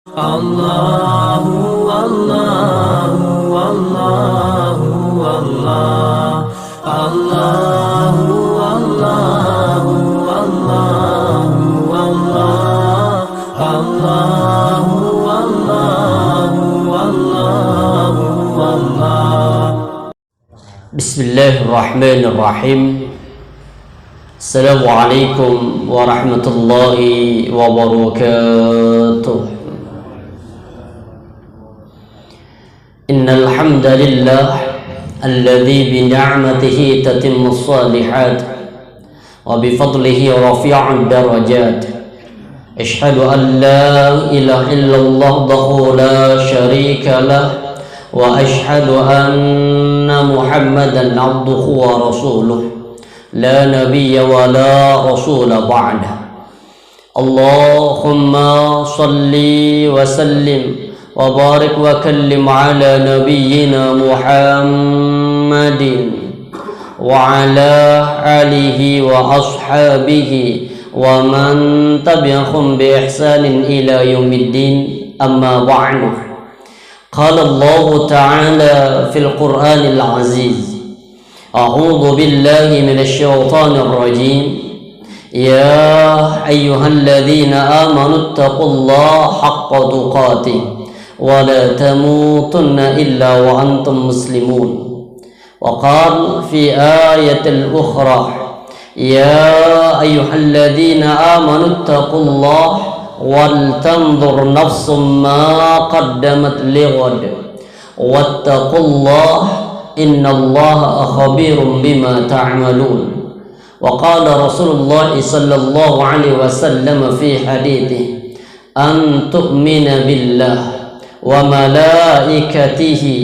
Allahu Allahu Allahu Allah Allahu Allahu Allahu Allah Allahu Allahu Allahu Allah. Bismillahirrahmanirrahim. Assalamualaikum warahmatullahi wabarakatuh. Innal hamdalillah alladzi bi ni'matihi tatimmu shalihat wa bi fadlihi rafi'ud darajat. Asyhadu an la ilaha illallah wahdahu la syarika lah wa asyhadu anna Muhammadan abduhu wa rasuluh la nabiyya wa la rasula ba'dah. Allahumma salli wa sallim wa barik wa kallim ala nabiyyina Muhammadin wa ala alihi wa ashabihi wa man tabi'ahum bi ihsanin ila yaumiddin. Amma ba'du. Qala Allah ta'ala fil Qur'anil Aziz, a'udzu billahi minasy syaithanir rajim. Ya ayyuhalladzina amanu taqullaha haqqa tuqatih wa la tamutunna illa wa antum muslimun. Wa qala fi ayatil ukhra, ya ayyuhalladzina amanu taqullaha wal tanzur nafsum ma qaddamat lighad wattaqullaha innallaha khabirum bima ta'malun. Wa qala Rasulullah sallallahu alaihi wasallam fi hadithi, an tu'mina billah wa malaikatihi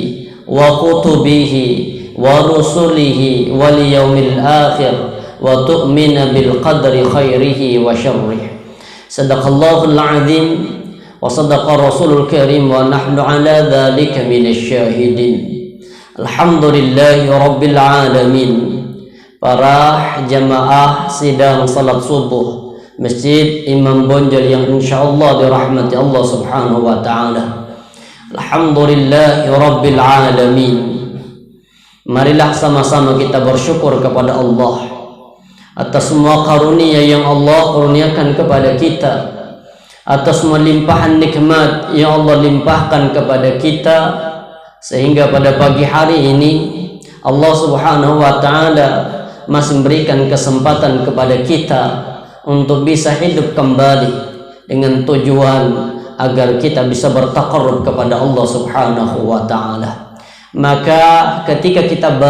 wa kutubihi wa rusulihi wal yawmil akhir wa tu'mina bil qadri khairihi wa syarrihi. Sadaqallahul azim wa sadaqa rasulul karim wa nahnu ala dhalika minasy syahidin. Alhamdulillahi rabbil alamin. Para jamaah sidang salat subuh Masjid Imam Bonjol yang insyaallah dirahmati Allah subhanahu wa ta'ala. Alhamdulillahi rabbil alamin. Marilah sama-sama kita bersyukur kepada Allah atas semua karunia yang Allah karuniakan kepada kita, atas melimpahan nikmat yang Allah limpahkan kepada kita, sehingga pada pagi hari ini Allah subhanahu wa ta'ala masih memberikan kesempatan kepada kita untuk bisa hidup kembali dengan tujuan agar kita bisa bertaqarrub kepada Allah subhanahu wa ta'ala. Maka ketika kita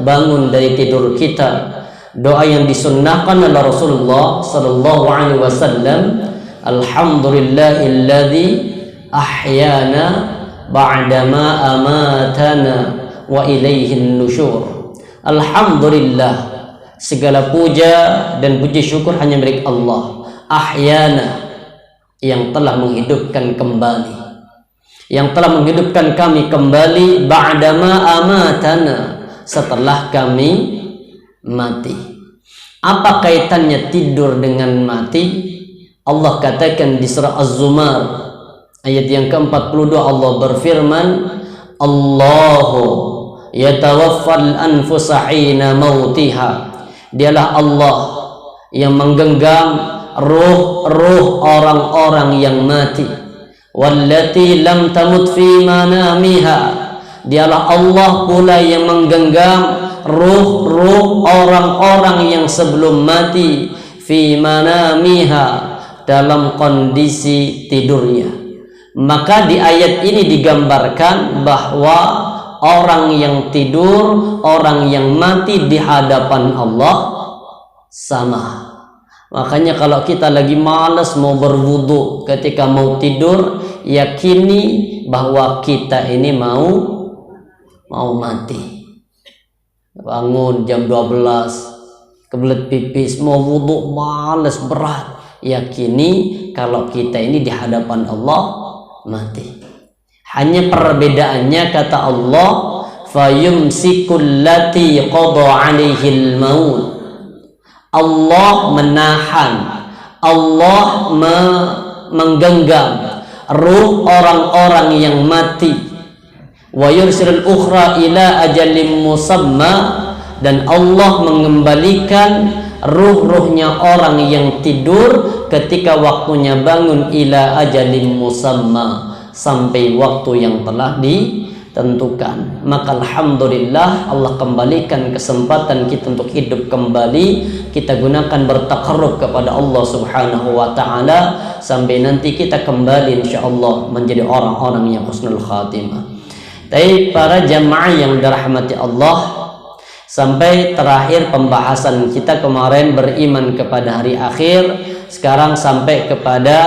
bangun dari tidur kita, doa yang disunnahkan oleh Rasulullah sallallahu alaihi wasallam, alhamdulillahilladzi ahyana ba'dama amatana wa ilaihin nusyur. Alhamdulillah, segala puja dan puji syukur hanya milik Allah. Ahyana, yang telah menghidupkan kembali, yang telah menghidupkan kami kembali, ba'dama amatana, setelah kami mati. Apa kaitannya tidur dengan mati? Allah katakan di surah Az-Zumar ayat yang ke-42, Allah berfirman, Allahu yatawaffal anfusa hina mautiha. Dialah Allah yang menggenggam ruh-ruh orang-orang yang mati. Wallati lam tamut fi manamiha. Dialah Allah pula yang menggenggam ruh-ruh orang-orang yang sebelum mati, fi manamiha, dalam kondisi tidurnya. Maka di ayat ini digambarkan bahwa orang yang tidur, orang yang mati di hadapan Allah sama. Makanya kalau kita lagi malas mau berwudu ketika mau tidur, yakini bahwa kita ini mau mati. Bangun jam 12, kebelet pipis, mau wudu malas, berat, yakini kalau kita ini di hadapan Allah mati. Hanya perbedaannya, kata Allah, fayumsikul lati qada 'alaihil maut. Allah menahan, Allah menggenggam, ruh orang-orang yang mati. Wa yursilul ukhra ila ajalin musamma, dan Allah mengembalikan ruh-ruhnya orang yang tidur ketika waktunya bangun ila ajalin musamma, sampai waktu yang telah ditentukan. Maka alhamdulillah Allah kembalikan kesempatan kita untuk hidup kembali, kita gunakan bertakarrub kepada Allah Subhanahu wa taala sampai nanti kita kembali insyaallah menjadi orang-orang yang husnul khatimah. Tapi para jamaah yang dirahmati Allah, sampai terakhir pembahasan kita kemarin beriman kepada hari akhir, sekarang sampai kepada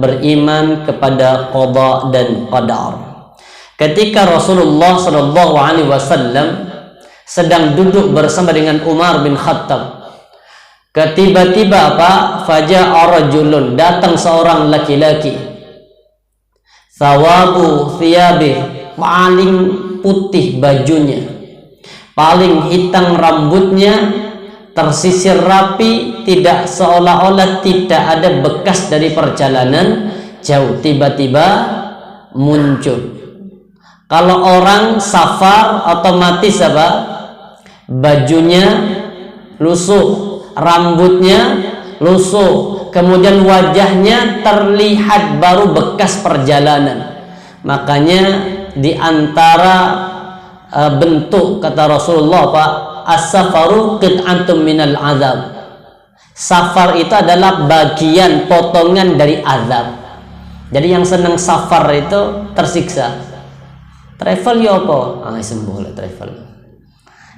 beriman kepada qada dan qadar. Ketika Rasulullah sallallahu alaihi wasallam sedang duduk bersama dengan Umar bin Khattab, tiba-tiba apa? Faja'a rajulun, datang seorang laki-laki, thawabu thiyabih, paling putih bajunya, paling hitam rambutnya, tersisir rapi, tidak, seolah-olah tidak ada bekas dari perjalanan jauh. Tiba-tiba muncul. Kalau orang safar otomatis apa? Bajunya lusuh, rambutnya lusuh, kemudian wajahnya terlihat baru bekas perjalanan. Makanya di antara bentuk, kata Rasulullah, Pak, as-safaru qit'atun minal azab. Safar itu adalah bagian potongan dari azab. Jadi yang senang safar itu tersiksa. Travel ya apa? Sembuh lah travel.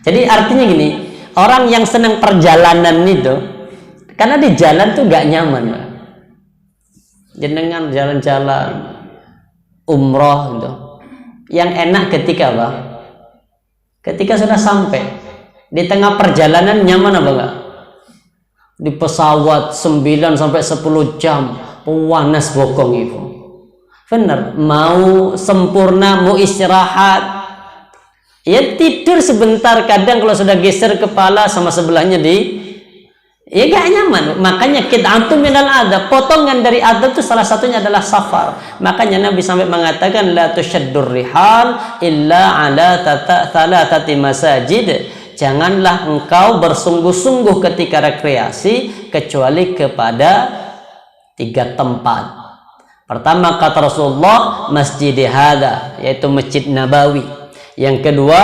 Jadi artinya gini, orang yang senang perjalanan itu, karena di jalan tuh gak nyaman, Pak. Jenengan jalan-jalan umroh gitu, yang enak ketika apa? Ketika sudah sampai di tengah perjalanan nyaman apa enggak? Di pesawat 9 sampai 10 jam panas bokong itu. Benar, mau sempurna, mau istirahat, ya tidur sebentar. Kadang kalau sudah geser kepala sama sebelahnya ya gak nyaman. Makanya qit'atun minal adab, potongan dari adab itu salah satunya adalah safar. Makanya Nabi sampai mengatakan la tushaddur rihal illa ala thalathati masajid. Janganlah engkau bersungguh-sungguh ketika rekreasi kecuali kepada 3 tempat. Pertama kata Rasulullah, masjid hada, yaitu Masjid Nabawi. Yang kedua,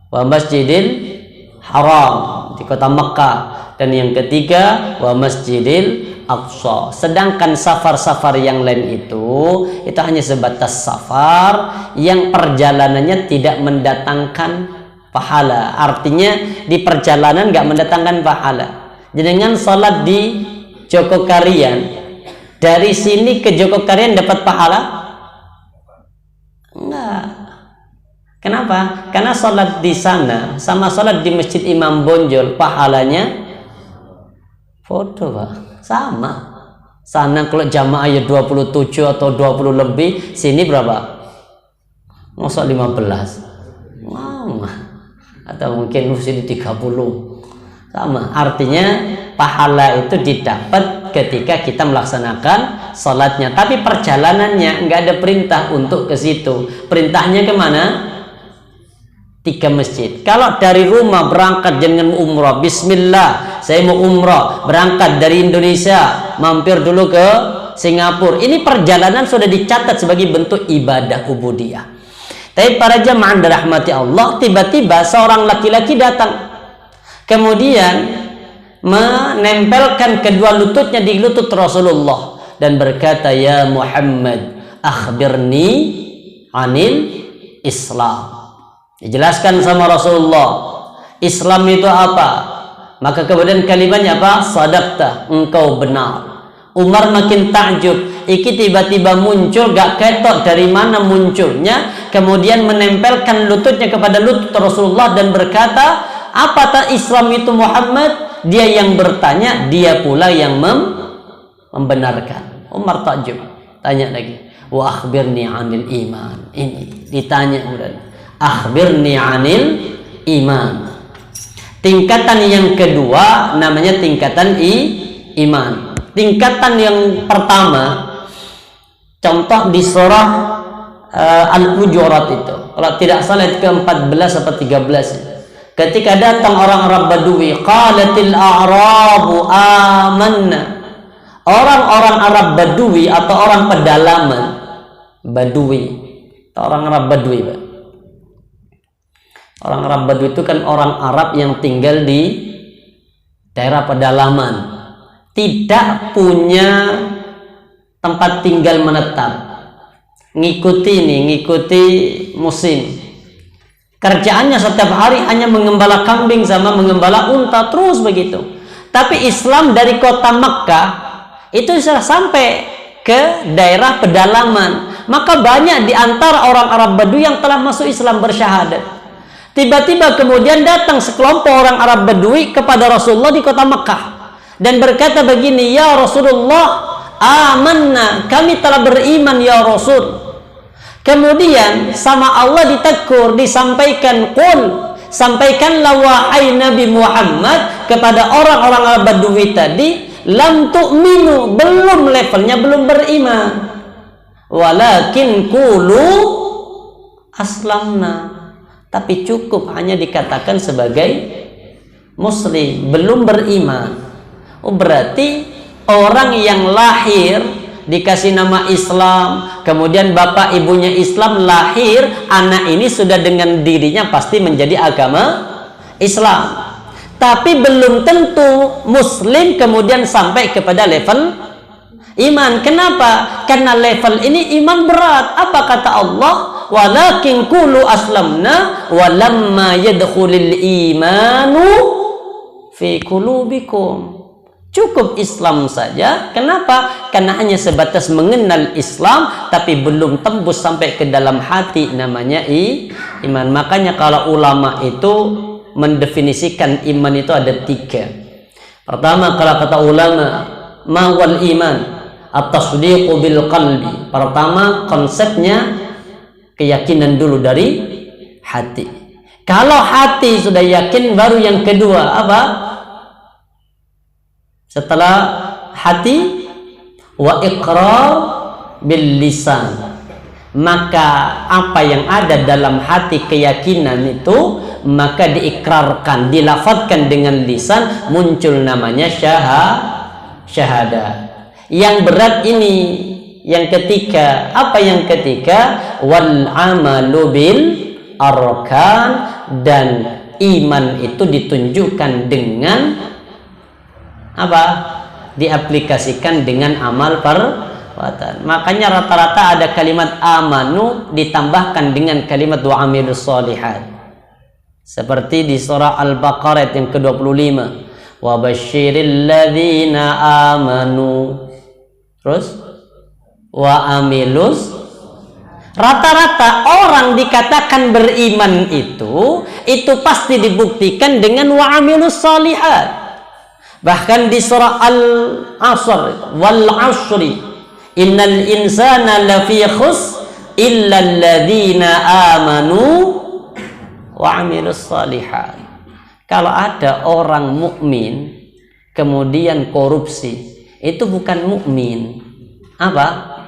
wa Masjidil Haram di kota Mekah. Dan yang ketiga, wa Masjidil Aqsa. Sedangkan safar-safar yang lain itu hanya sebatas safar yang perjalanannya tidak mendatangkan pahala. Artinya di perjalanan nggak mendatangkan pahala. Jangan salat di Jogokarian, dari sini ke Jogokarian dapat pahala? Enggak. Kenapa? Karena salat di sana sama salat di Masjid Imam Bonjol pahalanya foto, Pak, sama. Sana kalau jamaah ya 27 atau 20 lebih, sini berapa? Masa 15? Wow. Atau mungkin sini 30. Sama. Artinya pahala itu didapat ketika kita melaksanakan salatnya. Tapi perjalanannya nggak ada perintah untuk ke situ. Perintahnya kemana? 3 masjid. Kalau dari rumah berangkat dengan umrah, bismillah, saya mau umrah, berangkat dari Indonesia, mampir dulu ke Singapura. Ini perjalanan sudah dicatat sebagai bentuk ibadah ubudiyah. Tapi para jamaah dirahmati Allah, tiba-tiba seorang laki-laki datang, kemudian menempelkan kedua lututnya di lutut Rasulullah dan berkata, ya Muhammad, akhbirni anil Islam. Dijelaskan sama Rasulullah, Islam itu apa? Maka kemudian kalimatnya apa? Sadaqta, engkau benar. Umar makin takjub, iki tiba-tiba muncul, gak ketok dari mana munculnya, kemudian menempelkan lututnya kepada lutut Rasulullah dan berkata, apa tak Islam itu Muhammad? Dia yang bertanya, dia pula yang membenarkan. Umar takjub, tanya lagi, wa akhbirni anil iman. Ini ditanya kemudian, akhbirni anil iman. Tingkatan yang kedua namanya tingkatan iman. Tingkatan yang pertama Contoh di surah Al-Hujurat itu, kalau tidak salah itu ke-14 atau 13. Ketika datang orang Arab Badui, qalatil a'rabu amanna. Orang-orang Arab Badui atau orang pedalaman, Badui, orang Arab Badui, Pak. Orang Arab Badui itu kan orang Arab yang tinggal di daerah pedalaman, tidak punya tempat tinggal menetap, ngikuti musim. Kerjaannya setiap hari hanya mengembala kambing sama mengembala unta, terus begitu. Tapi Islam dari kota Mekkah itu sudah sampai ke daerah pedalaman, maka banyak di antara orang Arab Badui yang telah masuk Islam bersyahadat. Tiba-tiba kemudian datang sekelompok orang Arab Badui kepada Rasulullah di kota Mekkah dan berkata begini, ya Rasulullah, amanna, kami telah beriman ya Rasul. Kemudian sama Allah ditegur, disampaikan, qul, sampaikanlah wahai Nabi Muhammad kepada orang-orang Arab Badui tadi, lam tu'minu, belum levelnya belum beriman, walakin qulu aslamna, tapi cukup hanya dikatakan sebagai muslim, belum beriman. Oh, berarti orang yang lahir dikasih nama Islam, kemudian bapak ibunya Islam, lahir anak ini sudah dengan dirinya pasti menjadi agama Islam, tapi belum tentu muslim kemudian sampai kepada level iman. Kenapa? Karena level ini iman berat. Apa kata Allah? Walakin qulu aslamna walamma yadkhulul imanu fi qulubikum. Cukup Islam saja. Kenapa? Karena hanya sebatas mengenal Islam tapi belum tembus sampai ke dalam hati, namanya iman. Makanya kalau ulama itu mendefinisikan iman itu ada 3. Pertama, kalau kata ulama, ma wal iman? At-tasdiqu bil qalbi. Pertama, konsepnya keyakinan dulu dari hati. Kalau hati sudah yakin, baru yang kedua apa? Setelah hati, wa iqrar bil lisan. Maka apa yang ada dalam hati keyakinan itu maka diikrarkan, dilafadzkan dengan lisan, muncul namanya syahadah. Yang berat ini yang ketiga. Apa yang ketiga? Wal amalu bil arkan, dan iman itu ditunjukkan dengan apa? Diaplikasikan dengan amal perbuatan. Makanya rata-rata ada kalimat amanu ditambahkan dengan kalimat wa amilus solihat. Seperti di surah Al-Baqarah yang ke-25, wa basyiril ladzina amanu, terus wa amilus. Rata-rata orang dikatakan beriman itu pasti dibuktikan dengan wa amilus solihat. Bahkan di surah Al-Asr, wal asri innal insana lafi khus illa alladzina amanu wa amilus solihat. Kalau ada orang mukmin kemudian korupsi, itu bukan mukmin. Apa?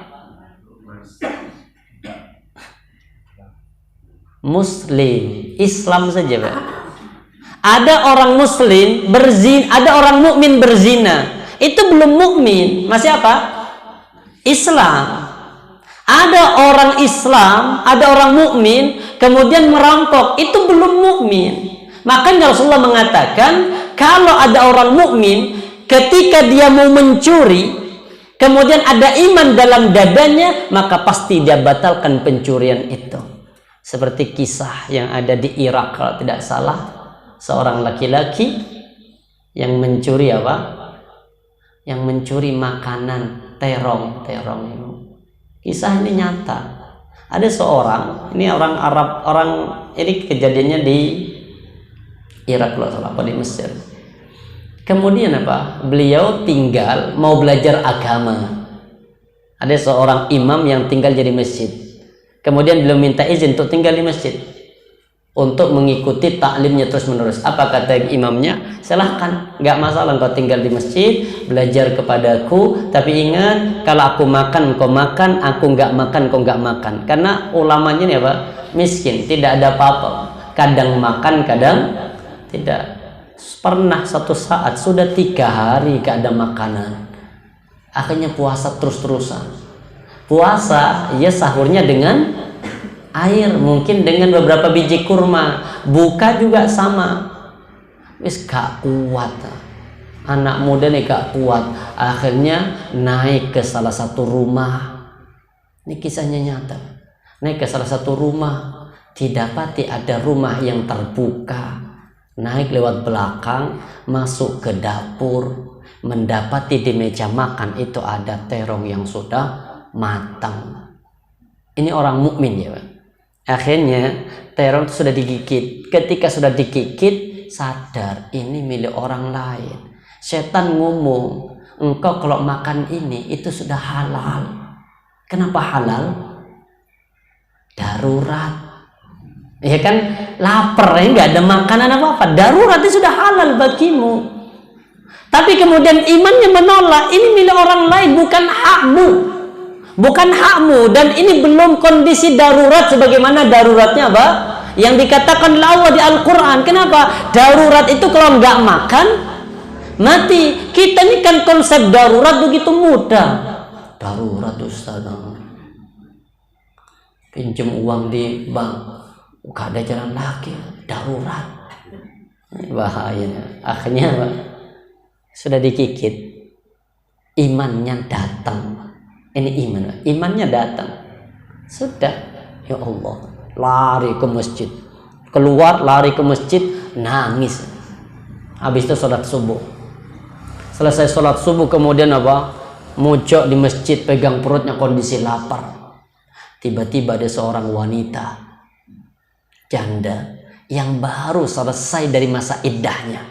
Muslim, Islam saja, Pak. Ada orang muslim berzina, ada orang mukmin berzina, itu belum mukmin, masih apa? Islam. Ada orang Islam, ada orang mukmin kemudian merampok, itu belum mukmin. Makanya Rasulullah mengatakan, kalau ada orang mukmin ketika dia mau mencuri kemudian ada iman dalam dadanya, maka pasti dia batalkan pencurian itu. Seperti kisah yang ada di Irak kalau tidak salah, seorang laki-laki yang mencuri apa? Yang mencuri makanan, terong itu. Kisah ini nyata. Ada seorang, ini orang Arab, ini kejadiannya di Irak kalau salah, apa di Mesir. Kemudian apa? Beliau tinggal mau belajar agama. Ada seorang imam yang tinggal jadi masjid. Kemudian beliau minta izin untuk tinggal di masjid. untuk mengikuti taklimnya terus menerus. Apa kata imamnya? Silahkan, nggak masalah kau tinggal di masjid belajar kepadaku, tapi ingat kalau aku makan kau makan, aku nggak makan kau nggak makan. Karena ulamanya ini apa? Miskin, tidak ada apa-apa, kadang makan kadang tidak. Pernah satu saat sudah 3 hari gak ada makanan, akhirnya puasa terus-terusan. Puasa ya sahurnya dengan air, mungkin dengan beberapa biji kurma. Buka juga sama, wis gak kuat, anak muda nih gak kuat, akhirnya naik ke salah satu rumah. Ini kisahnya nyata. Naik ke salah satu rumah, didapati ada rumah yang terbuka. Naik lewat belakang, masuk ke dapur, mendapati di meja makan itu ada terong yang sudah matang. Ini orang mukmin ya, Pak. Akhirnya terong itu sudah digigit. Ketika sudah digigit, sadar ini milik orang lain. Setan ngomong, engkau kalau makan ini itu sudah halal. Kenapa halal? Darurat. Ya kan, lapar, ya nggak ada makanan apa-apa, darurat itu sudah halal bagimu. Tapi kemudian imannya menolak, ini milik orang lain, bukan hakmu, bukan hakmu, dan ini belum kondisi darurat sebagaimana daruratnya apa? Yang dikatakan Allah di Al-Quran. Kenapa? Darurat itu kalau nggak makan mati. Kita ini kan konsep darurat begitu mudah. Darurat Ustaz, pinjam uang di bank, gak ada jalan lagi, darurat. Bahayanya. Akhirnya Pak, sudah dikikit, imannya datang. Ini iman, Pak. Imannya datang. Sudah, ya Allah, lari ke masjid, keluar lari ke masjid, nangis. Habis itu sholat subuh. Selesai sholat subuh kemudian apa? Mojok di masjid, pegang perutnya, kondisi lapar. Tiba-tiba ada seorang wanita janda yang baru selesai dari masa iddahnya,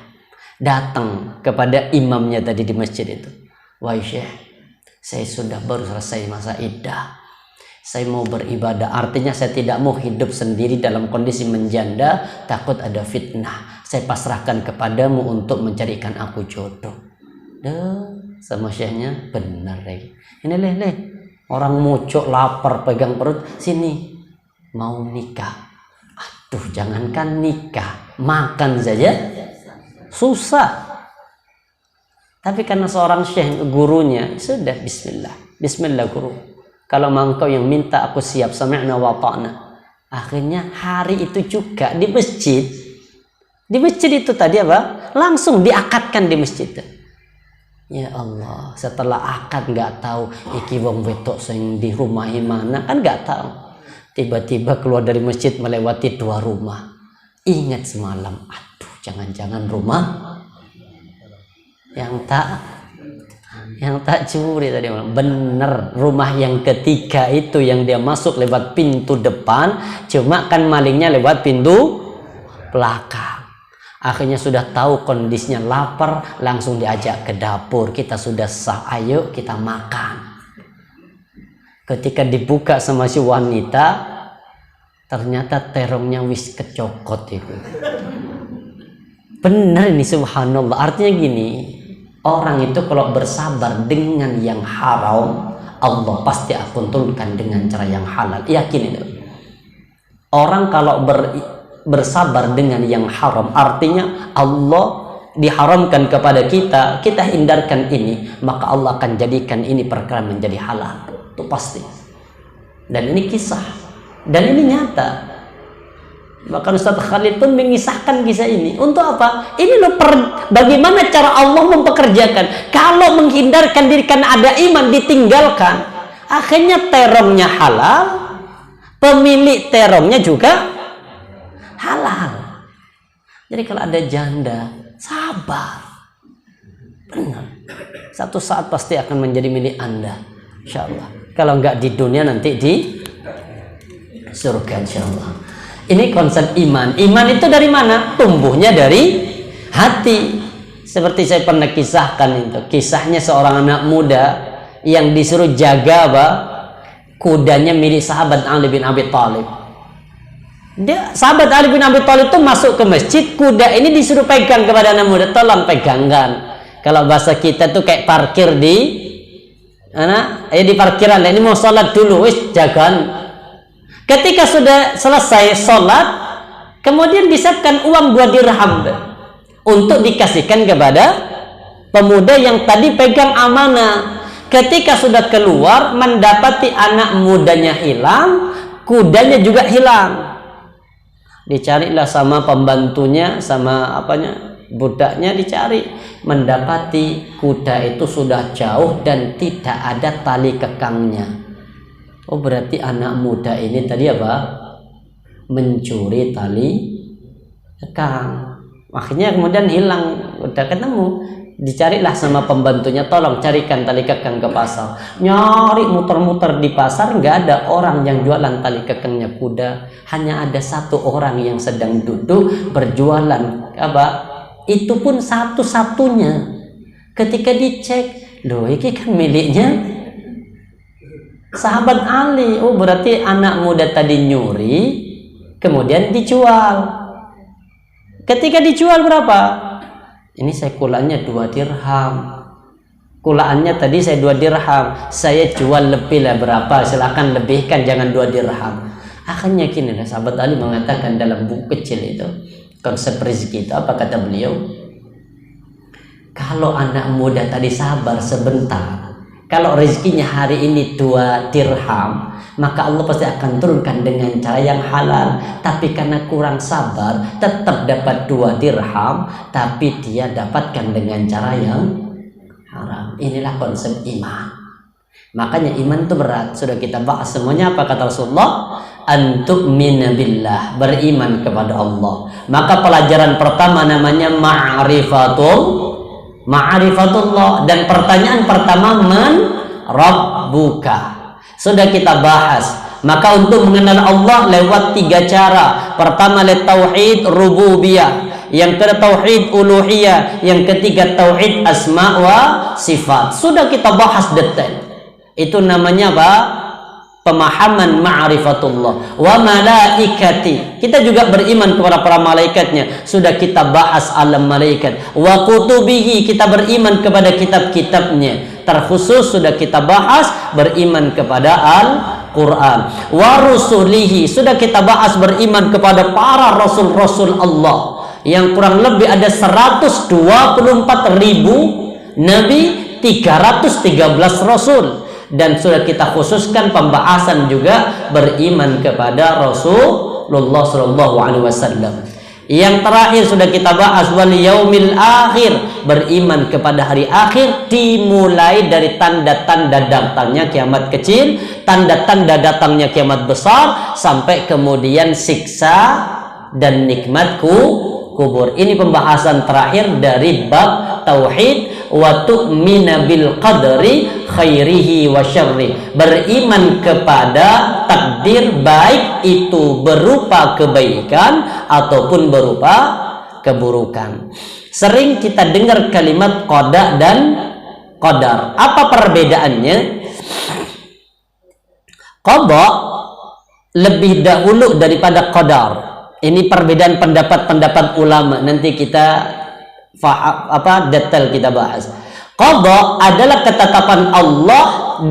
datang kepada imamnya tadi di masjid itu. Wahai Syekh, saya sudah baru selesai masa iddah, saya mau beribadah. Artinya saya tidak mau hidup sendiri dalam kondisi menjanda, takut ada fitnah. Saya pasrahkan kepadamu untuk mencarikan aku jodoh. Sama Syekhnya, benar lagi. Ini leh, orang mojok lapar pegang perut, sini mau nikah. Aduh, jangankan nikah, makan saja susah. Tapi karena seorang syekh, gurunya, sudah bismillah, bismillah guru, kalau engkau yang minta aku siap, sami'na wa ta'na. Akhirnya hari itu juga di masjid itu tadi apa? Langsung diakadkan di masjid. Ya Allah, setelah akad nggak tahu iki wong wedok sing di rumahi mana, kan nggak tahu. Tiba-tiba keluar dari masjid melewati 2 rumah. Ingat semalam, aduh, jangan-jangan rumah yang tak curi tadi. Bener, rumah yang ketiga itu yang dia masuk lewat pintu depan, cuma kan malingnya lewat pintu belakang. Akhirnya sudah tahu kondisinya lapar, langsung diajak ke dapur. Kita sudah sah, ayo kita makan. Ketika dibuka sama si wanita, ternyata terongnya wis kecokot itu. Benar ini, subhanallah. Artinya gini, orang itu kalau bersabar dengan yang haram, Allah pasti akan turunkan dengan cara yang halal. Yakin itu. Orang kalau bersabar dengan yang haram, artinya Allah diharamkan kepada kita, kita hindarkan ini, maka Allah akan jadikan ini perkara menjadi halal. Itu pasti. Dan ini kisah, dan ini nyata. Bahkan Ustaz Khalid pun mengisahkan kisah ini. Untuk apa? Ini loh bagaimana cara Allah mempekerjakan. Kalau menghindarkan diri karena ada iman, ditinggalkan, akhirnya terongnya halal, pemilik terongnya juga halal. Jadi kalau ada janda, sabar, benar, satu saat pasti akan menjadi milik Anda, insya Allah. Kalau enggak di dunia, nanti di surga, insya Allah. Ini konsep iman. Iman itu dari mana? Tumbuhnya dari hati. Seperti saya pernah kisahkan itu, kisahnya seorang anak muda yang disuruh jaga kudanya milik sahabat Ali bin Abi Thalib. Sahabat Ali bin Abi Thalib itu masuk ke masjid, kuda ini disuruh pegang kepada anak muda, tolong pegangkan. Kalau bahasa kita tuh kayak parkir di di parkiran, ini mau sholat dulu, wis jagan. Ketika sudah selesai sholat, kemudian disiapkan uang 2 dirham untuk dikasihkan kepada pemuda yang tadi pegang amanah. Ketika sudah keluar, mendapati anak mudanya hilang, kudanya juga hilang. Dicarilah sama pembantunya, sama budaknya, dicari, mendapati kuda itu sudah jauh dan tidak ada tali kekangnya. Oh, berarti anak muda ini tadi mencuri tali kekang. Akhirnya kemudian hilang, udah ketemu, dicarilah sama pembantunya, tolong carikan tali kekang ke pasar. Nyari muter-muter di pasar, nggak ada orang yang jualan tali kekangnya kuda. Hanya ada 1 orang yang sedang duduk berjualan itu pun satu-satunya. Ketika dicek, loh ini kan miliknya sahabat Ali. Oh, berarti anak muda tadi nyuri, kemudian dijual. Ketika dijual berapa? Ini saya kulaannya 2 dirham. Kulaannya tadi saya 2 dirham. Saya jual lebih lah berapa? Silakan lebihkan, jangan 2 dirham. Akhirnya gini lah, sahabat Ali mengatakan dalam buku kecil itu, konsep rezeki itu apa kata beliau? Kalau anak muda tadi sabar sebentar, kalau rezekinya hari ini 2 dirham, maka Allah pasti akan turunkan dengan cara yang halal. Tapi karena kurang sabar, tetap dapat 2 dirham, tapi dia dapatkan dengan cara yang haram. Inilah konsep iman. Makanya iman itu berat. Sudah kita bahas semuanya. Apa kata Rasulullah? Antu'mina billah, beriman kepada Allah. Maka pelajaran pertama namanya ma'rifatullah. Dan pertanyaan pertama, man rabbuka, sudah kita bahas. Maka untuk mengenal Allah lewat 3 cara. Pertama lewat tauhid rububiyah, yang kedua tauhid uluhiyah, yang ketiga tauhid asma wa sifat. Sudah kita bahas detail. Itu namanya pemahaman ma'rifatullah. Wa malaikati, kita juga beriman kepada para malaikatnya. Sudah kita bahas alam malaikat. Wa kutubihi, kita beriman kepada kitab-kitabnya. Terkhusus sudah kita bahas beriman kepada Al-Quran. Wa rusulihi, sudah kita bahas beriman kepada para rasul-rasul Allah, yang kurang lebih ada 124.000 nabi, 313 rasul. Dan sudah kita khususkan pembahasan juga beriman kepada Rasulullah SAW. Yang terakhir sudah kita bahas wal yaumil akhir, beriman kepada hari akhir, dimulai dari tanda-tanda datangnya kiamat kecil, tanda-tanda datangnya kiamat besar, sampai kemudian siksa dan nikmat kubur. Ini pembahasan terakhir dari bab tauhid. Wa tu'mina bil qadri khairihi wa syarri, beriman kepada takdir, baik itu berupa kebaikan ataupun berupa keburukan. Sering kita dengar kalimat qada dan qadar. Apa perbedaannya? Qada lebih dahulu daripada qadar. Ini perbedaan pendapat ulama. Nanti kita detail kita bahas. Qada adalah ketetapan Allah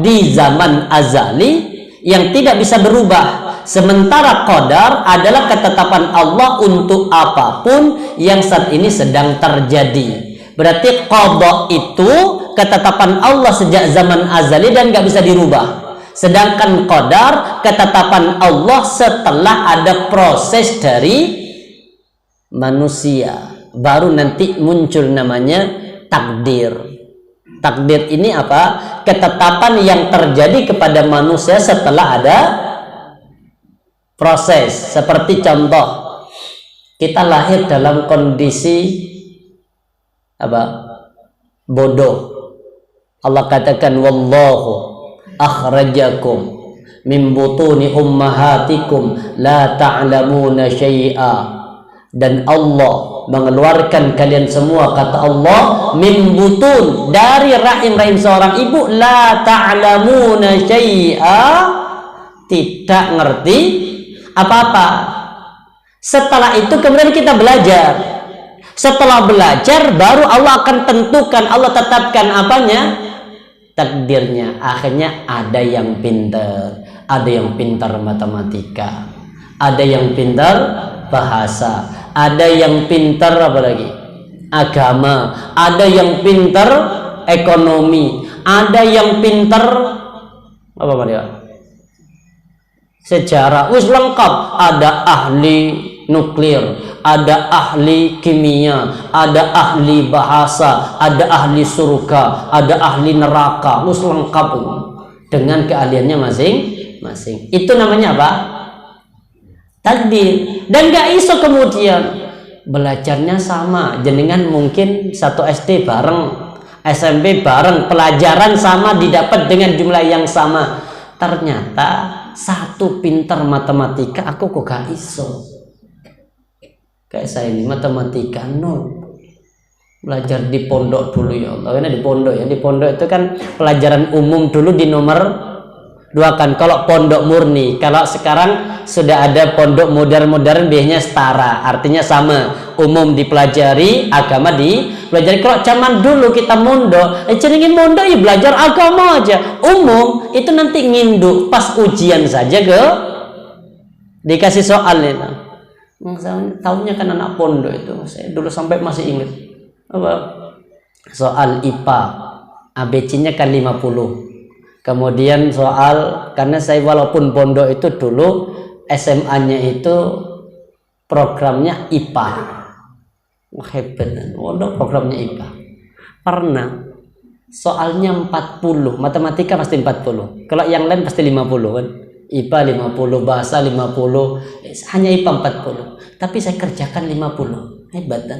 di zaman azali yang tidak bisa berubah. Sementara qadar adalah ketetapan Allah untuk apapun yang saat ini sedang terjadi. Berarti qada itu ketetapan Allah sejak zaman azali dan nggak bisa dirubah. Sedangkan qadar ketetapan Allah setelah ada proses dari manusia, baru nanti muncul namanya takdir. Takdir ini apa? Ketetapan yang terjadi kepada manusia setelah ada proses. Seperti contoh, kita lahir dalam kondisi bodoh. Allah katakan wallahu akhrajakum min butuni ummahatikum la ta'lamuna syai'a. Dan Allah mengeluarkan kalian semua, kata Allah, min butun, dari rahim-rahim seorang ibu, la ta'lamuna syai'a, tidak ngerti apa-apa. Setelah itu kemudian kita belajar. Setelah belajar baru Allah akan tentukan, Allah tetapkan apanya? Takdirnya. Akhirnya ada yang pintar, ada yang pintar matematika, ada yang pintar bahasa, ada yang pintar apa lagi? Agama, ada yang pintar ekonomi, ada yang pintar apa Maria? Sejarah. Wis lengkap. Ada ahli nuklir, ada ahli kimia, ada ahli bahasa, ada ahli surga, ada ahli neraka. Wis lengkap dengan keahliannya masing-masing. Itu namanya apa? Takdir. Dan gak iso kemudian belajarnya sama. Jenengan mungkin satu SD bareng, SMP bareng, pelajaran sama, didapat dengan jumlah yang sama. Ternyata satu pintar matematika, aku kok gak iso. Kayak saya ini matematika nol. Belajar di pondok dulu ya Allah. Ini di pondok ya. Di pondok itu kan pelajaran umum dulu di nomor 2 kan. Kalau pondok murni, kalau sekarang sudah ada pondok modern biasanya setara, artinya sama. Umum dipelajari, agama dipelajari. Kalau zaman dulu kita mondok, cenderungin mondok ya belajar agama aja. Umum itu nanti nginduk pas ujian saja ke dikasih soal itu. Tahunya kan anak pondok itu. Saya dulu sampai masih ingat apa? Soal IPA. ABC-nya kan 50. Kemudian soal, karena saya walaupun pondok itu dulu SMA-nya itu programnya IPA. Wah, hebat. Pondok programnya IPA. Pernah soalnya 40, matematika pasti 40. Kalau yang lain pasti 50 kan. IPA 50, bahasa 50, hanya IPA 40. Tapi saya kerjakan 50. Hebat kan?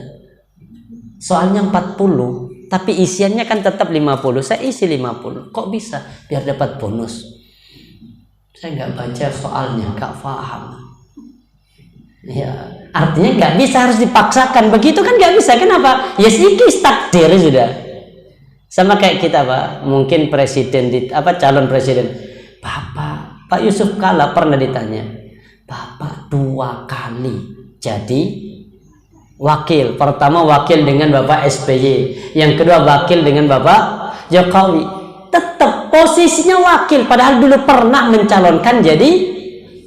Soalnya 40, tapi isiannya kan tetap 50. Saya isi 50. Kok bisa? Biar dapat bonus. Saya nggak baca soalnya, nggak paham. Ya, artinya nggak bisa, harus dipaksakan. Begitu kan nggak bisa. Kenapa? Ya sikis takdir sudah. Sama kayak kita Pak, mungkin presiden calon presiden. Pak Yusuf Kala pernah ditanya, Bapak 2 kali jadi wakil. Pertama wakil dengan Bapak SBY, yang kedua wakil dengan Bapak Jokowi. Tetap posisinya wakil, padahal dulu pernah mencalonkan jadi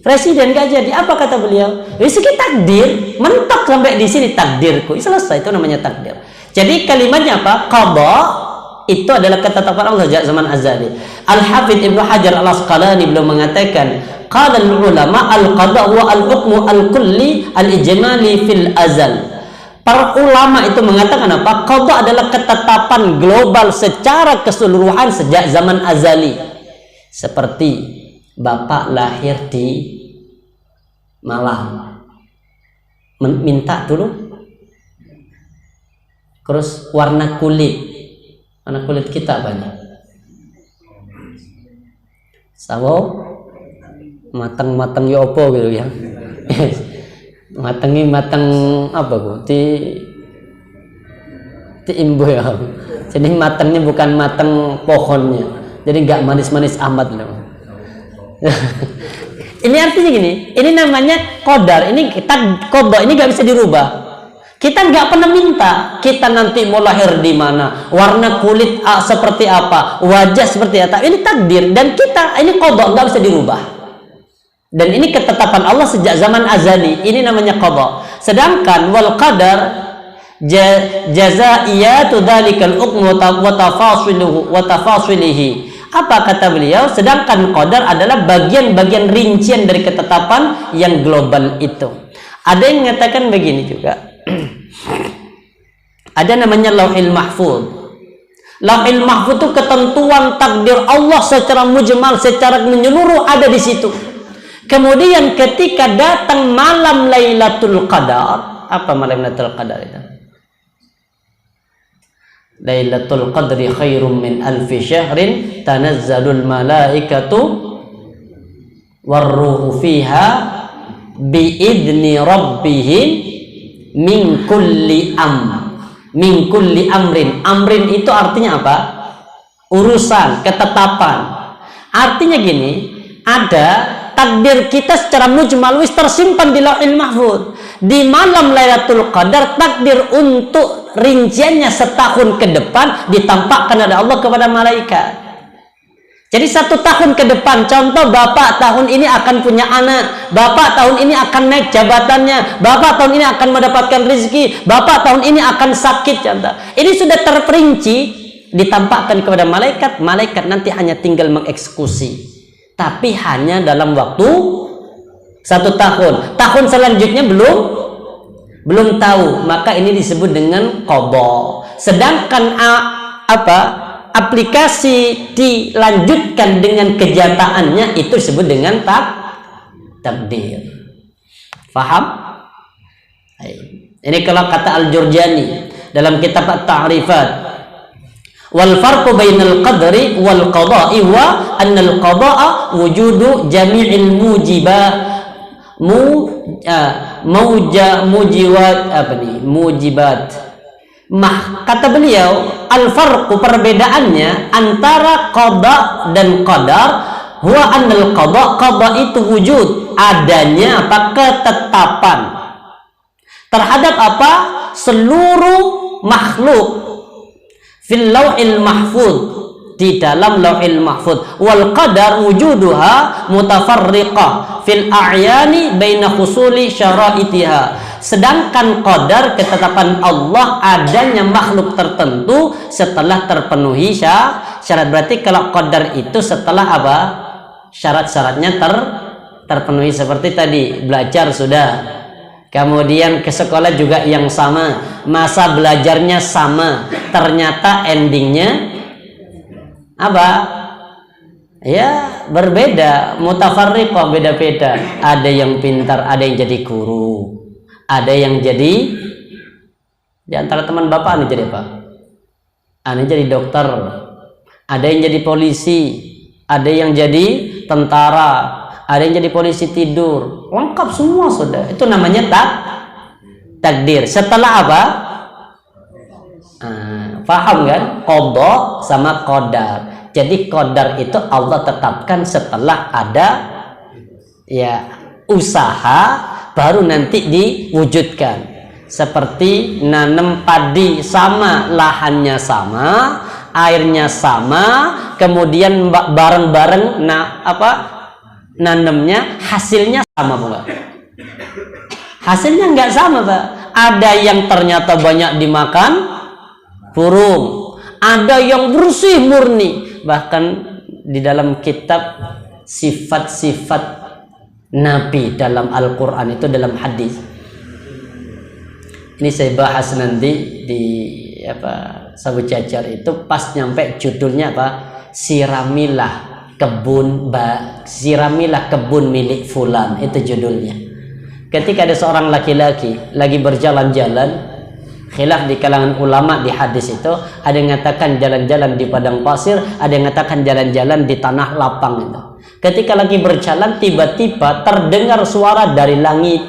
presiden, gak jadi. Apa kata beliau? Ini takdir, mentok sampai di sini takdirku. Selesai, itu namanya takdir. Jadi kalimatnya apa? Qada itu adalah ketetapan Allah sejak zaman azali. Al-Hafidz Ibnu Hajar Al-Asqalani beliau mengatakan, qala al-ulama al-qada wa al-hukmu al-kulli al-ijmali fil azal. Para ulama itu mengatakan apa? Qada adalah ketetapan global secara keseluruhan sejak zaman azali. Seperti Bapak lahir di Malang, minta dulu, terus warna kulit kita banyak sawo mateng ya apa gitu ya. mateng apa kok di imbu ya. Jadi matengnya bukan mateng pohonnya, jadi nggak manis-manis amat loh. Ini artinya gini, ini namanya qadar. Ini kita qada, ini nggak bisa dirubah. Kita nggak pernah minta kita nanti mau lahir di mana, warna kulit seperti apa, wajah seperti apa. Ini takdir, dan kita ini qada, nggak bisa dirubah. Dan ini ketetapan Allah sejak zaman azali. Ini namanya qada. Sedangkan wal qadar jazaiyatu dzalikal hukm wa tafasilihi. Apa kata beliau? Sedangkan qadar adalah bagian-bagian rincian dari ketetapan yang global itu. Ada yang mengatakan begini juga. Ada namanya Lauhil Mahfuz. Lauhil Mahfuz itu ketentuan takdir Allah secara mujmal, secara menyeluruh ada di situ. Kemudian ketika datang malam Lailatul Qadar, apa malam Lailatul Qadar itu? Lailatul Qadri khairum min alfi syahrin tanazzalul malaikatu warruhu fiha biidni rabbihim min kulli amrin. Amrin itu artinya apa? Urusan, ketetapan. Artinya gini, ada takdir kita secara mujmal wis tersimpan di Lauhil Mahfuz. di malam Lailatul Qadar, takdir untuk rinciannya setahun ke depan ditampakkan oleh Allah kepada malaikat. Jadi 1 tahun ke depan, contoh bapak tahun ini akan punya anak, bapak tahun ini akan naik jabatannya, bapak tahun ini akan mendapatkan rezeki, bapak tahun ini akan sakit, contoh. Ini sudah terperinci, ditampakkan kepada malaikat, malaikat nanti hanya tinggal mengeksekusi. Tapi hanya dalam waktu 1 tahun. Tahun selanjutnya belum tahu, maka ini disebut dengan qadha. Sedangkan aplikasi dilanjutkan dengan kejataannya itu disebut dengan takdir. Faham? Ini kalau kata Al-Jurjani dalam kitab At-Ta'rifat. Wal farqu bainal qadri wal qada'i wa annal qada'a wujudu jami'il mujibat. Kata beliau, al-farqu, perbedaannya antara qada dan qadar, huwa annal qada itu wujud, adanya ketetapan terhadap seluruh makhluk fil lauhil mahfuz, di dalam lauhil mahfuz. Wal qadar wujuduha mutafarriqah fil a'yani baina husuli syara'itiha. Sedangkan qadar, ketetapan Allah, adanya makhluk tertentu setelah terpenuhi syarat. Berarti kalau qadar itu setelah syarat-syaratnya terpenuhi. Seperti tadi, belajar sudah, kemudian ke sekolah juga yang sama, masa belajarnya sama, ternyata endingnya ya berbeda, mutafarriqah, beda-beda. Ada yang pintar, ada yang jadi guru, ada yang jadi, di antara teman bapak ini jadi apa? Ada yang jadi dokter, ada yang jadi polisi, ada yang jadi tentara, ada yang jadi polisi tidur, lengkap semua sudah. Itu namanya takdir. Setelah paham kan? Qadha sama qadar. Jadi qadar itu Allah tetapkan setelah ada usaha, baru nanti diwujudkan. Seperti nanam padi, sama lahannya sama, airnya sama, kemudian bareng-bareng nanamnya, hasilnya sama, Pak. Hasilnya nggak sama, Pak. Ada yang ternyata banyak dimakan burung, ada yang bersih murni. Bahkan di dalam kitab sifat-sifat Nabi dalam Al-Quran itu, dalam hadis, ini saya bahas nanti di Sabu Jajar itu, pas nyampe judulnya siramilah kebun milik fulan, itu judulnya. Ketika ada seorang laki-laki lagi berjalan-jalan, khilaf di kalangan ulama di hadis itu, ada yang mengatakan jalan-jalan di padang pasir, ada yang mengatakan jalan-jalan di tanah lapang itu. Ketika lagi berjalan, tiba-tiba terdengar suara dari langit.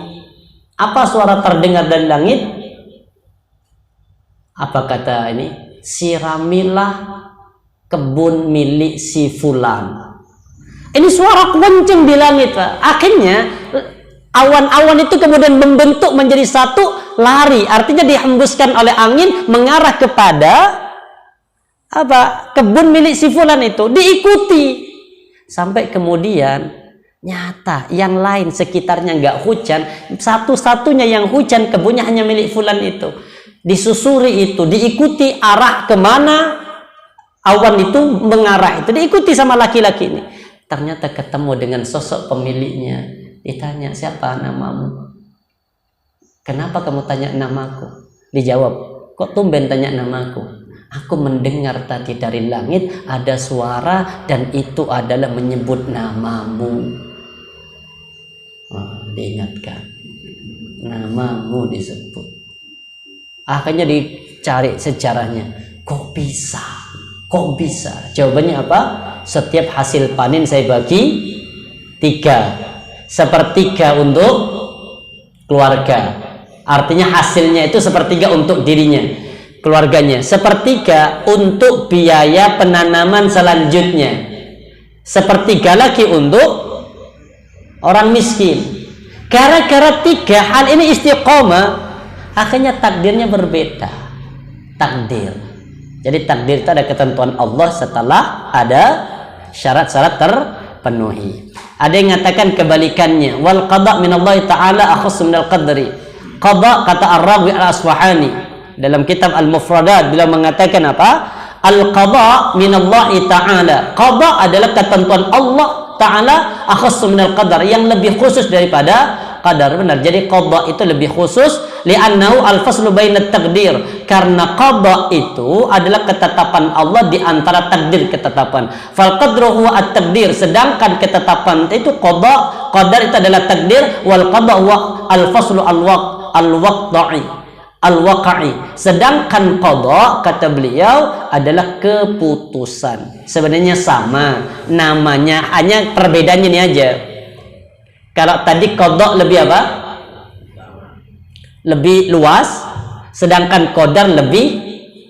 Apa suara terdengar dari langit? Apa kata ini? Siramilah kebun milik si fulan. Ini suara kenceng di langit, Pak. Akhirnya awan-awan itu kemudian membentuk menjadi satu, lari. Artinya dihembuskan oleh angin mengarah kepada kebun milik si fulan itu. Diikuti. Sampai kemudian nyata yang lain sekitarnya nggak hujan, satu-satunya yang hujan kebunnya hanya milik fulan itu. Disusuri itu, diikuti arah kemana awan itu mengarah itu, diikuti sama laki-laki ini. Ternyata ketemu dengan sosok pemiliknya. Ditanya, siapa namamu? Kenapa kamu tanya namaku? Dijawab, kok tumben tanya namaku? Aku mendengar tadi dari langit ada suara dan itu adalah menyebut namamu. Diingatkan, namamu disebut. Akhirnya dicari sejarahnya. Kok bisa? Kok bisa? Jawabannya apa? Setiap hasil panen saya bagi 3. 1/3 untuk keluarga. Artinya hasilnya itu 1/3 untuk dirinya, keluarganya. 1/3 untuk biaya penanaman selanjutnya. 1/3 lagi untuk orang miskin. Gara-gara 3 hal ini istiqomah, akhirnya takdirnya berbeda. Takdir. Jadi takdir itu ada ketentuan Allah setelah ada syarat-syarat terpenuhi. Ada yang mengatakan kebalikannya, wal qada min Allah taala akhassu min al qadri. Qada kata Ar-Raghib Al-Asfahani dalam kitab Al-Mufradat beliau mengatakan apa? Al qada min Allah taala. Qada adalah ketentuan Allah taala akhassu min al qadar, yang lebih khusus daripada qadar. Benar. Jadi qada itu lebih khusus li'annahu al-faslu bainat taqdir, karena qada itu adalah ketetapan Allah di antara takdir ketetapan. Fal qadru huwa at-taqdir, sedangkan ketetapan itu qada, qadar itu adalah takdir, wal qada huwa al-faslu al-waqi, sedangkan qada kata beliau adalah keputusan. Sebenarnya sama namanya, hanya perbedaannya ini aja. Kalau tadi qada lebih apa? Lebih luas, sedangkan qadar lebih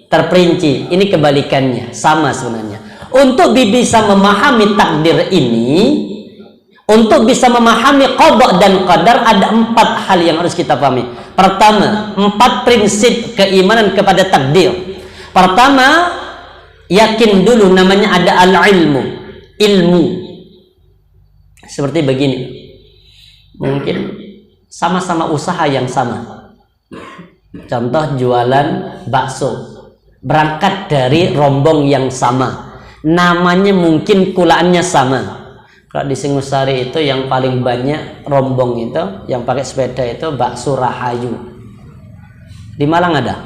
terperinci. Ini kebalikannya, sama sebenarnya. Untuk bisa memahami takdir ini, untuk bisa memahami qada dan qadar, ada 4 hal yang harus kita pahami. Pertama, 4 prinsip keimanan kepada takdir. Pertama, yakin dulu namanya ada al-ilmu, ilmu. Seperti begini. Mungkin sama-sama usaha yang sama. Contoh jualan bakso, berangkat dari rombong yang sama, namanya mungkin kulaannya sama. Kalau di Singosari itu yang paling banyak rombong itu yang pakai sepeda itu bakso Rahayu. Di Malang ada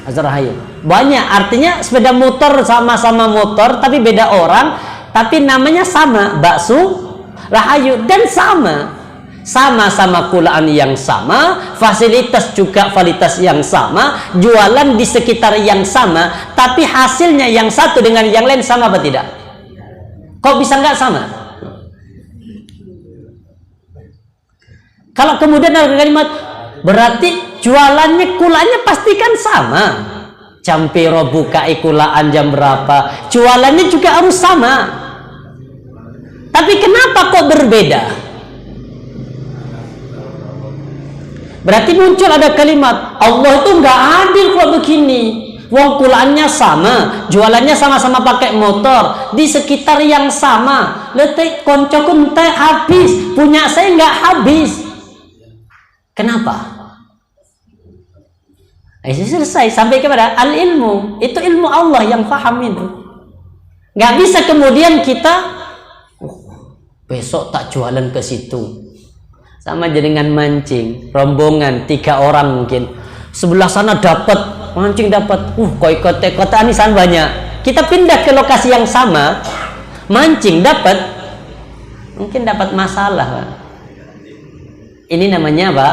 Azhar Rahayu banyak, artinya sepeda motor, sama-sama motor tapi beda orang, tapi namanya sama, bakso Rahayu, dan sama-sama kulaan yang sama, fasilitas juga fasilitas yang sama, jualan di sekitar yang sama, tapi hasilnya yang satu dengan yang lain sama apa tidak? Kok bisa nggak sama? Kalau kemudian ada kalimat, berarti jualannya kulanya pasti kan sama. Jam piro buka kulaan jam berapa, jualannya juga harus sama. Tapi kenapa kok berbeda? Berarti muncul ada kalimat, Allah itu nggak adil kalau begini. Wong kulaannya sama, jualannya sama-sama pakai motor, di sekitar yang sama. Letek koncoku teh habis, punya saya nggak habis. Kenapa? Selesai sampai kepada al-ilmu. Itu ilmu Allah yang paham itu. Nggak bisa kemudian kita besok tak jualan ke situ. Sama dengan mancing, rombongan 3 orang mungkin. Sebelah sana dapat, mancing dapat. Kota anisan banyak. Kita pindah ke lokasi yang sama, mancing dapat, mungkin dapat masalah. Pak. Ini namanya apa?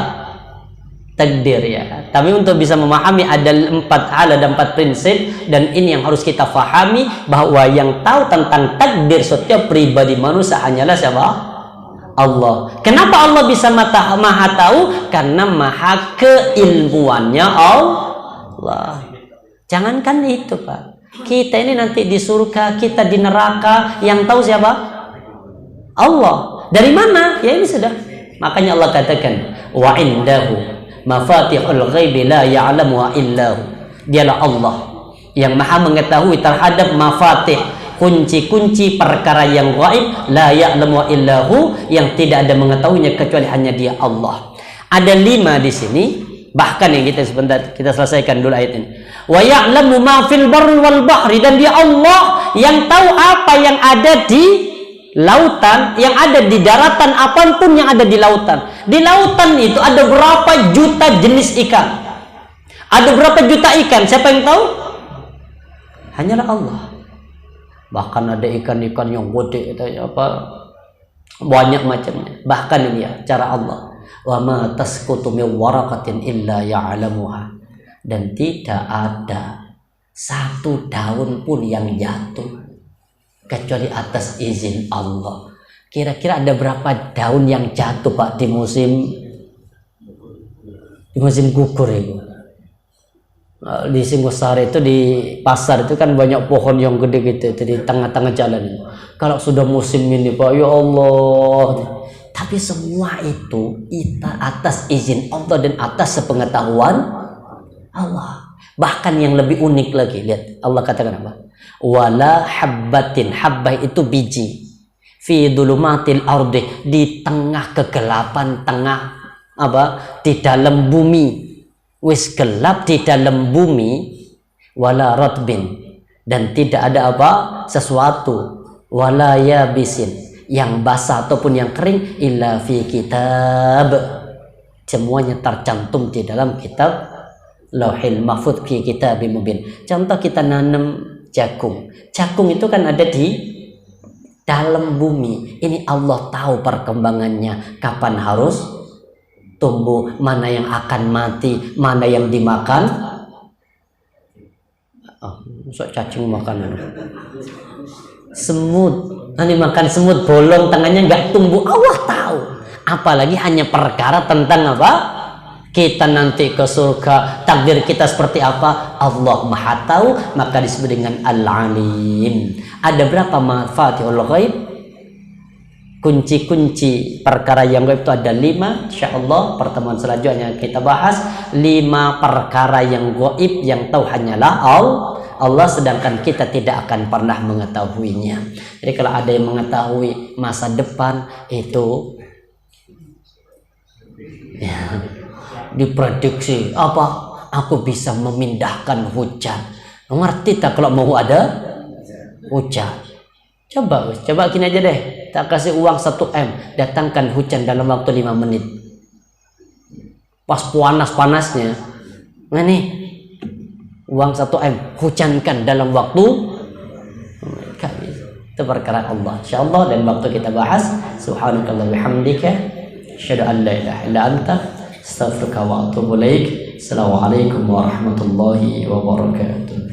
Takdir ya. Tapi untuk bisa memahami ada 4 hal, ada 4 prinsip, dan ini yang harus kita fahami, bahwa yang tahu tentang takdir setiap pribadi manusia hanyalah siapa? Allah. Kenapa Allah bisa maha tahu? Karena maha keilmuannya Allah. Jangankan itu Pak, kita ini nanti di surga, kita di neraka, yang tahu siapa? Allah. Dari mana? Ya ini sudah. Makanya Allah katakan, wa indahu mafatihul ghaibi la ya'lamuha illahu. Dialah Allah yang maha mengetahui terhadap mafatih, kunci-kunci perkara yang gaib, la ya'lamu illahu, yang tidak ada mengetahuinya kecuali hanya Dia Allah. Ada 5 di sini, bahkan yang kita selesaikan dulu ayat ini. Wa ya'lamu ma fil barri wal bahri, dan Dia Allah yang tahu apa yang ada di lautan, yang ada di daratan, apapun yang ada di lautan. Di lautan itu ada berapa juta jenis ikan? Ada berapa juta ikan? Siapa yang tahu? Hanyalah Allah. Bahkan ada ikan-ikan yang gede itu apa, banyak macamnya. Bahkan ini ya cara Allah, wa ma tasqutu min waraqatin illa ya'lamuha, dan tidak ada 1 daun pun yang jatuh kecuali atas izin Allah. Kira-kira ada berapa daun yang jatuh Pak di musim gugur itu? Di Singosari itu, di pasar itu kan banyak pohon yang gede gitu, itu di tengah-tengah jalan. Kalau sudah musim ini Pak, ya Allah, Tapi semua itu atas izin Allah dan atas sepengetahuan Allah. Bahkan yang lebih unik lagi, lihat Allah katakan apa? Wala habbatin, habbah itu biji. Fi dulumatil ardi, di tengah kegelapan, tengah apa? Di dalam bumi. Wis gelap di dalam bumi. Wala ratbin, dan tidak ada apa? Sesuatu. Wala yabisin, yang basah ataupun yang kering, illa fi kitab, semuanya tercantum di dalam kitab Lauhil Mahfuz, fi kitabim mubin. Contoh kita nanam jagung itu kan ada di dalam bumi. Ini Allah tahu perkembangannya, kapan harus tumbuh, mana yang akan mati, mana yang dimakan. Masuk cacing makanan semut, nanti makan semut bolong tangannya nggak tumbuh, Allah tahu. Apalagi hanya perkara tentang apa? Kita nanti ke surga, takdir kita seperti apa, Allah Maha tahu, maka disebut dengan Al-Alim. Ada berapa mafatihul ghaib? Kunci-kunci perkara yang gaib itu ada 5. Insyaallah pertemuan selanjutnya kita bahas 5 perkara yang gaib yang tahu hanyalah Allah, sedangkan kita tidak akan pernah mengetahuinya. Jadi kalau ada yang mengetahui masa depan itu ya, diprediksi apa? Aku bisa memindahkan hujan. Ngerti tak kalau mau ada hujan? Coba gini aja deh. Tak kasih uang 1M, datangkan hujan dalam waktu 5 menit. Pas panas-panasnya, nah nih uang 1M, hujankan dalam waktu. Itu perkara Allah, insyaallah, dan waktu kita bahas. Subhanakallah bihamdika, asyhadu an la ilaha illa anta, astaghfiruka wa atubu ilaik. Assalamualaikum warahmatullahi wabarakatuh.